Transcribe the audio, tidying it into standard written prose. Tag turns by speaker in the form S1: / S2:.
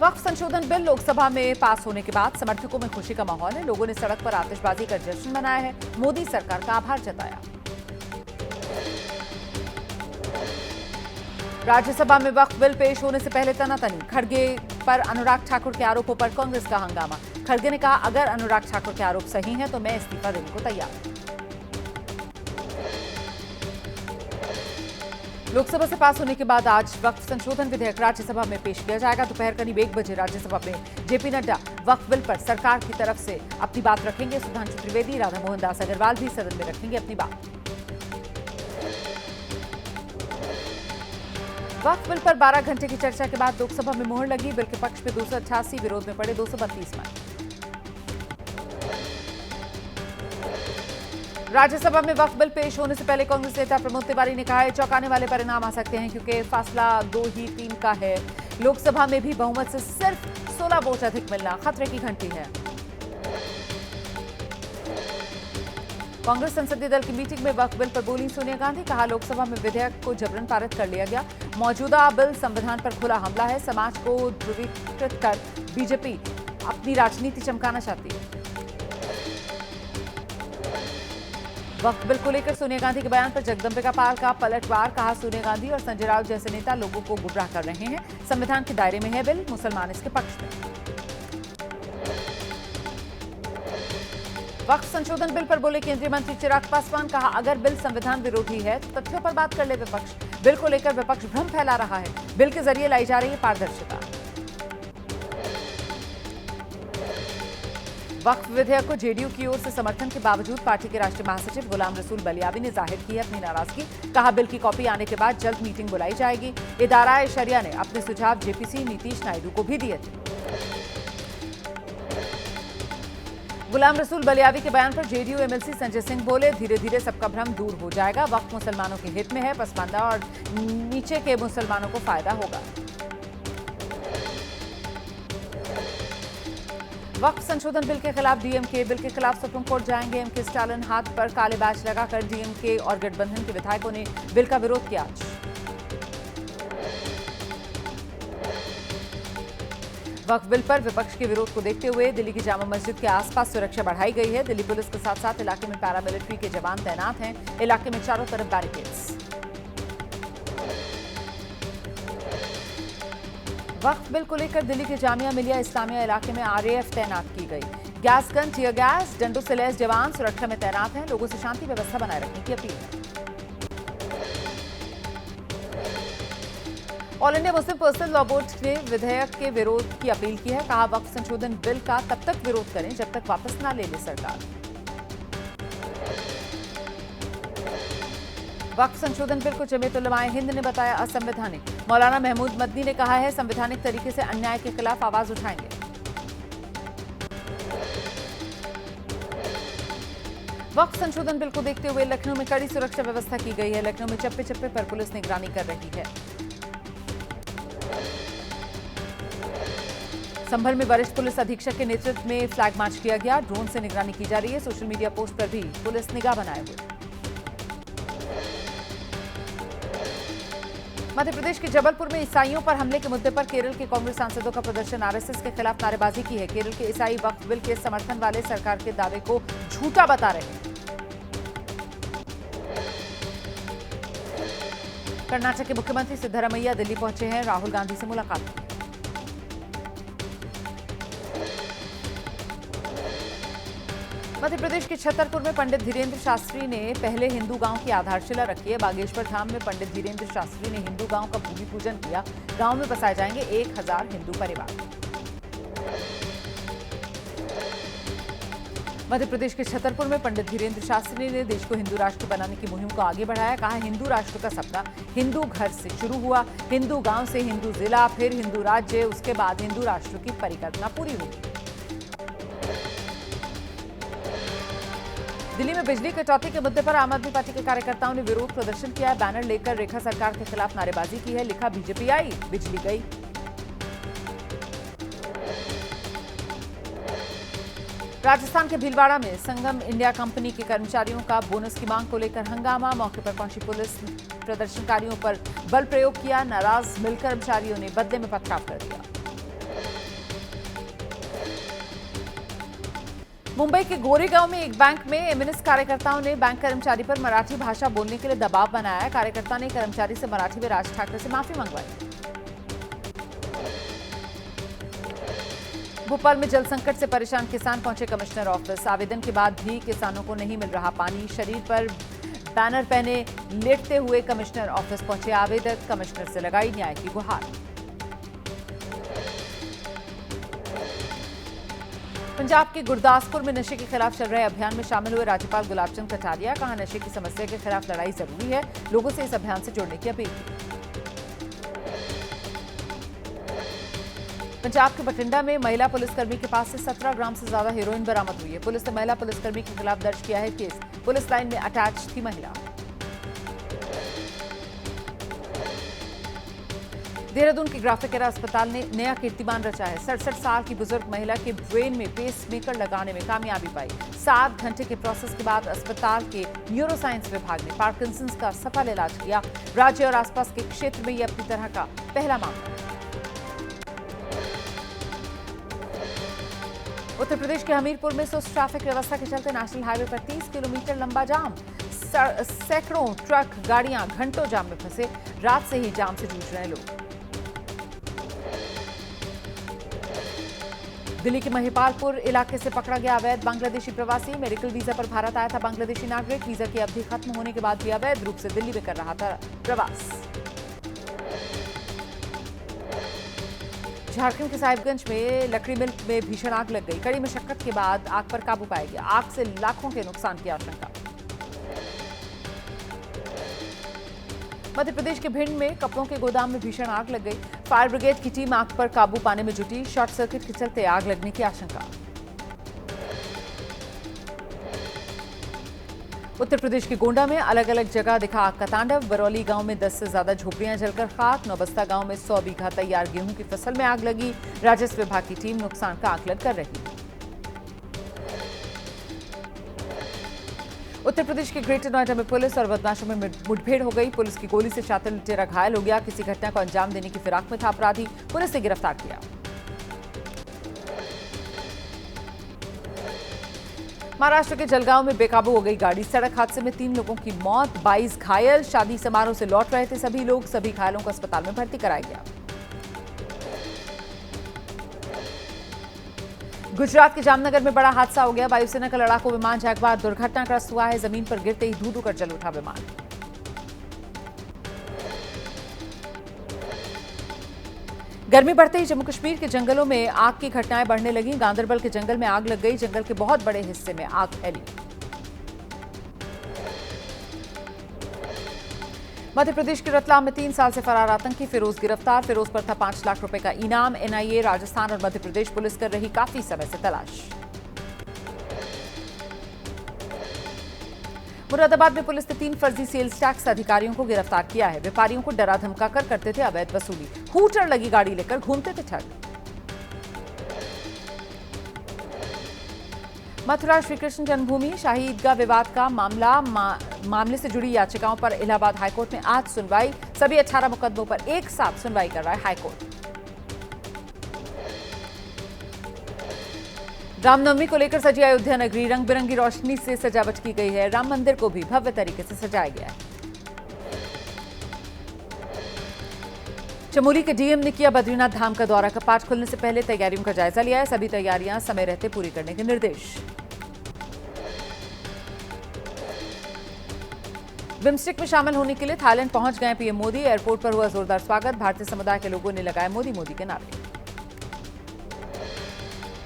S1: वक्फ संशोधन बिल लोकसभा में पास होने के बाद समर्थकों में खुशी का माहौल है। लोगों ने सड़क पर आतिशबाजी कर जश्न मनाया है, मोदी सरकार का आभार जताया। राज्यसभा में वक्फ बिल पेश होने से पहले तनातनी, खड़गे पर अनुराग ठाकुर के आरोपों पर कांग्रेस का हंगामा। खड़गे ने कहा, अगर अनुराग ठाकुर के आरोप सही हैं तो मैं इस्तीफा देने को तैयार हूं। लोकसभा से पास होने के बाद आज वक्फ संशोधन विधेयक राज्यसभा में पेश किया जाएगा। दोपहर करीब 1 बजे राज्यसभा में जेपी नड्डा वक्फ बिल पर सरकार की तरफ से अपनी बात रखेंगे। सुधांशु त्रिवेदी, राधा मोहन दास अग्रवाल भी सदन में रखेंगे अपनी बात। वक्फ बिल पर 12 घंटे की चर्चा के बाद लोकसभा में मोहर लगी। बिल के पक्ष में 288, विरोध में पड़े 232 मत। राज्यसभा में वक्फ बिल पेश होने से पहले कांग्रेस नेता प्रमोद तिवारी ने कहा है, चौंकाने वाले परिणाम आ सकते हैं क्योंकि फासला 2 ही 3 का है। लोकसभा में भी बहुमत से सिर्फ 16 वोट अधिक मिलना खतरे की घंटी है। कांग्रेस संसदीय दल की मीटिंग में वक्फ बिल पर बोली सोनिया गांधी। कहा, लोकसभा में विधेयक को जबरन पारित कर लिया गया। मौजूदा बिल संविधान पर खुला हमला है। समाज को ध्रुवीकृत कर बीजेपी अपनी राजनीति चमकाना चाहती है। वक्फ बिल को लेकर सोनिया गांधी के बयान पर जगदंबिका पाल का पलटवार। कहा, सोनिया गांधी और संजय राउत जैसे नेता लोगों को गुमराह कर रहे हैं। संविधान के दायरे में है बिल, मुसलमान इसके पक्ष में। वक्फ संशोधन बिल पर बोले केंद्रीय मंत्री चिराग पासवान। कहा, अगर बिल संविधान विरोधी है तो तथ्यों पर बात कर ले विपक्ष। बिल को लेकर विपक्ष भ्रम फैला रहा है। बिल के जरिए लाई जा रही है पारदर्शिता। वक्फ विधेयक को जेडीयू की ओर से समर्थन के बावजूद पार्टी के राष्ट्रीय महासचिव गुलाम रसूल बलियावी ने जाहिर की है अपनी नाराजगी। कहा, बिल की कॉपी आने के बाद जल्द मीटिंग बुलाई जाएगी। इदारा शरिया ने अपने सुझाव जेपीसी नीतीश नायडू को भी दिए थे। गुलाम रसूल बलियावी के बयान पर जेडीयू एमएलसी संजय सिंह बोले, धीरे धीरे सबका भ्रम दूर हो जाएगा। वक्फ मुसलमानों के हित में है, पसमानदा और नीचे के मुसलमानों को फायदा होगा। वक्फ संशोधन बिल के खिलाफ डीएमके, बिल के खिलाफ सुप्रीम कोर्ट जाएंगे एमके स्टालिन। हाथ पर काले बैच लगाकर डीएमके और गठबंधन के विधायकों ने बिल का विरोध किया। वक्फ बिल पर विपक्ष के विरोध को देखते हुए दिल्ली की जामा मस्जिद के आसपास सुरक्षा बढ़ाई गई है। दिल्ली पुलिस के साथ साथ इलाके में पैरामिलिट्री के जवान तैनात हैं। इलाके में चारों तरफ बैरिकेड्स। वक्फ बिल को लेकर दिल्ली के जामिया मिलिया इस्लामिया इलाके में आरएएफ तैनात की गई। गैस गन, टीयर गैस, डंडों से लैस जवान सुरक्षा में तैनात हैं। लोगों से शांति व्यवस्था बनाए रखने की अपील है। All India Muslim personal law board ने विधेयक के विरोध की अपील की है। कहा, वक्फ संशोधन बिल का तब तक विरोध करें जब तक वापस न ले सरकार। वक्फ संशोधन बिल को जमीयत उलमाए हिंद ने बताया असंवैधानिक। मौलाना महमूद मदनी ने कहा है, संवैधानिक तरीके से अन्याय के खिलाफ आवाज उठाएंगे। वक्फ संशोधन बिल को देखते हुए लखनऊ में कड़ी सुरक्षा व्यवस्था की गई है। लखनऊ में चप्पे चप्पे पर पुलिस निगरानी कर रही है। संभल में वरिष्ठ पुलिस अधीक्षक के नेतृत्व में फ्लैग मार्च किया गया। ड्रोन से निगरानी की जा रही है। सोशल मीडिया पोस्ट पर भी पुलिस निगाह बनाए हुए। मध्य प्रदेश के जबलपुर में ईसाइयों पर हमले के मुद्दे पर केरल के कांग्रेस सांसदों का प्रदर्शन। आरएसएस के खिलाफ नारेबाजी की है। केरल के ईसाई वक्फ बिल के समर्थन वाले सरकार के दावे को झूठा बता रहे हैं। कर्नाटक के मुख्यमंत्री सिद्धरामैया दिल्ली पहुंचे हैं। राहुल गांधी से मुलाकात की। मध्य प्रदेश के छतरपुर में पंडित धीरेन्द्र शास्त्री ने पहले हिंदू गांव की आधारशिला रखी है। बागेश्वर धाम में पंडित धीरेन्द्र शास्त्री ने हिंदू गांव का भूमि पूजन किया। गांव में बसाए जाएंगे 1000 हिंदू परिवार। मध्य प्रदेश के छतरपुर में पंडित धीरेन्द्र शास्त्री ने देश को हिंदू राष्ट्र बनाने की मुहिम को आगे बढ़ाया। कहा, हिंदू राष्ट्र का सपना हिंदू घर से शुरू हुआ। हिंदू गांव से हिंदू जिला, फिर हिंदू राज्य, उसके बाद हिंदू राष्ट्र की परिकल्पना पूरी हुई। दिल्ली में बिजली कटौती के मुद्दे पर आम आदमी पार्टी के कार्यकर्ताओं ने विरोध प्रदर्शन किया। बैनर लेकर रेखा सरकार के खिलाफ नारेबाजी की है। लिखा, बीजेपी आई, बिजली गई। राजस्थान के भीलवाड़ा में संगम इंडिया कंपनी के कर्मचारियों का बोनस की मांग को लेकर हंगामा। मौके पर पहुंची पुलिस प्रदर्शनकारियों पर बल प्रयोग किया। नाराज मिल कर्मचारियों ने बदले में पथराव कर दिया। मुंबई के गोरेगांव में एक बैंक में एमएनएस कार्यकर्ताओं ने बैंक कर्मचारी पर मराठी भाषा बोलने के लिए दबाव बनाया। कार्यकर्ता ने कर्मचारी से मराठी में राज ठाकरे से माफी मंगवाई। भोपाल में जल संकट से परेशान किसान पहुंचे कमिश्नर ऑफिस। आवेदन के बाद भी किसानों को नहीं मिल रहा पानी। शरीर पर बैनर पहने लेटते हुए कमिश्नर ऑफिस पहुंचे आवेदक। कमिश्नर से लगाई न्याय की गुहार। पंजाब के गुरदासपुर में नशे के खिलाफ चल रहे अभियान में शामिल हुए राज्यपाल गुलाबचंद कटारिया। कहा, नशे की समस्या के खिलाफ लड़ाई जरूरी है। लोगों से इस अभियान से जुड़ने की अपील की। पंजाब के बठिंडा में महिला पुलिसकर्मी के पास से 17 ग्राम से ज्यादा हेरोइन बरामद हुई है। पुलिस ने महिला पुलिसकर्मी के खिलाफ दर्ज किया है केस। पुलिस लाइन में अटैच थी महिला। देहरादून के ग्राफिक अस्पताल ने नया कीर्तिमान रचा है। 67 साल की बुजुर्ग महिला के ब्रेन में पेसमेकर लगाने में कामयाबी पाई। 7 घंटे के प्रोसेस के बाद अस्पताल के न्यूरोसाइंस विभाग ने पार्किंसंस का सफल इलाज किया। राज्य और आसपास के क्षेत्र में यह अपनी तरह का पहला मामला है। उत्तर प्रदेश के हमीरपुर में सुस्त ट्रैफिक व्यवस्था के चलते नेशनल हाईवे पर 30 किलोमीटर लंबा जाम। सैकड़ों ट्रक गाड़ियां घंटों जाम में फंसे। रात से ही जाम से जूझ रहे लोग। दिल्ली के महिपालपुर इलाके से पकड़ा गया अवैध बांग्लादेशी प्रवासी। मेडिकल वीजा पर भारत आया था बांग्लादेशी नागरिक। वीजा की अवधि खत्म होने के बाद भी अवैध रूप से दिल्ली में कर रहा था प्रवास। झारखंड के साहिबगंज में लकड़ी मिल में भीषण आग लग गई। कड़ी मशक्कत के बाद आग पर काबू पाया गया। आग से लाखों के नुकसान की आशंका। मध्य प्रदेश के भिंड में कपड़ों के गोदाम में भीषण आग लग गई। फायर ब्रिगेड की टीम आग पर काबू पाने में जुटी। शॉर्ट सर्किट के चलते आग लगने की आशंका। उत्तर प्रदेश के गोंडा में अलग अलग जगह दिखा आग का तांडव। बरौली गांव में 10 से ज्यादा झोपड़ियां जलकर खाक। नौबस्ता गांव में 100 बीघा तैयार गेहूं की फसल में आग लगी। राजस्व विभाग की टीम नुकसान का आकलन कर रही। उत्तर प्रदेश के ग्रेटर नोएडा में पुलिस और बदमाशों में मुठभेड़ हो गई। पुलिस की गोली से शातिर लुटेरा घायल हो गया। किसी घटना को अंजाम देने की फिराक में था अपराधी। पुलिस ने गिरफ्तार किया। महाराष्ट्र के जलगांव में बेकाबू हो गई गाड़ी। सड़क हादसे में 3 लोगों की मौत, 22 घायल। शादी समारोह से लौट रहे थे सभी लोग। सभी घायलों को अस्पताल में भर्ती कराया गया। गुजरात के जामनगर में बड़ा हादसा हो गया। वायुसेना का लड़ाकू विमान जैगवार दुर्घटनाग्रस्त हुआ है। जमीन पर गिरते ही धू-धू कर जल उठा विमान। गर्मी बढ़ते ही जम्मू कश्मीर के जंगलों में आग की घटनाएं बढ़ने लगी। गांदरबल के जंगल में आग लग गई। जंगल के बहुत बड़े हिस्से में आग फैली। मध्य प्रदेश के रतलाम में 3 साल से फरार आतंकी फिरोज गिरफ्तार। फिरोज पर था 5 लाख रुपए का इनाम। एनआईए, राजस्थान और मध्य प्रदेश पुलिस कर रही काफी समय से तलाश। मुरादाबाद में पुलिस ने 3 फर्जी सेल्स टैक्स अधिकारियों को गिरफ्तार किया है। व्यापारियों को डरा धमकाकर करते थे अवैध वसूली। हूटर लगी गाड़ी लेकर घूमते थे ठग। मथुरा श्रीकृष्ण जन्मभूमि शाही ईदगाह विवाद का मामले से जुड़ी याचिकाओं पर इलाहाबाद हाईकोर्ट में आज सुनवाई। सभी 18 मुकदमों पर एक साथ सुनवाई कर रहा है हाईकोर्ट। रामनवमी को लेकर सजी अयोध्या नगरी। रंग बिरंगी रोशनी से सजावट की गई है। राम मंदिर को भी भव्य तरीके से सजाया गया है। चमोली के डीएम ने किया बद्रीनाथ धाम का दौरा। कपाट खुलने से पहले तैयारियों का जायजा लिया है। सभी तैयारियां समय रहते पूरी करने के निर्देश। बिम्स्टेक में शामिल होने के लिए थाईलैंड पहुंच गए पीएम मोदी। एयरपोर्ट पर हुआ जोरदार स्वागत। भारतीय समुदाय के लोगों ने लगाए मोदी मोदी के नारे।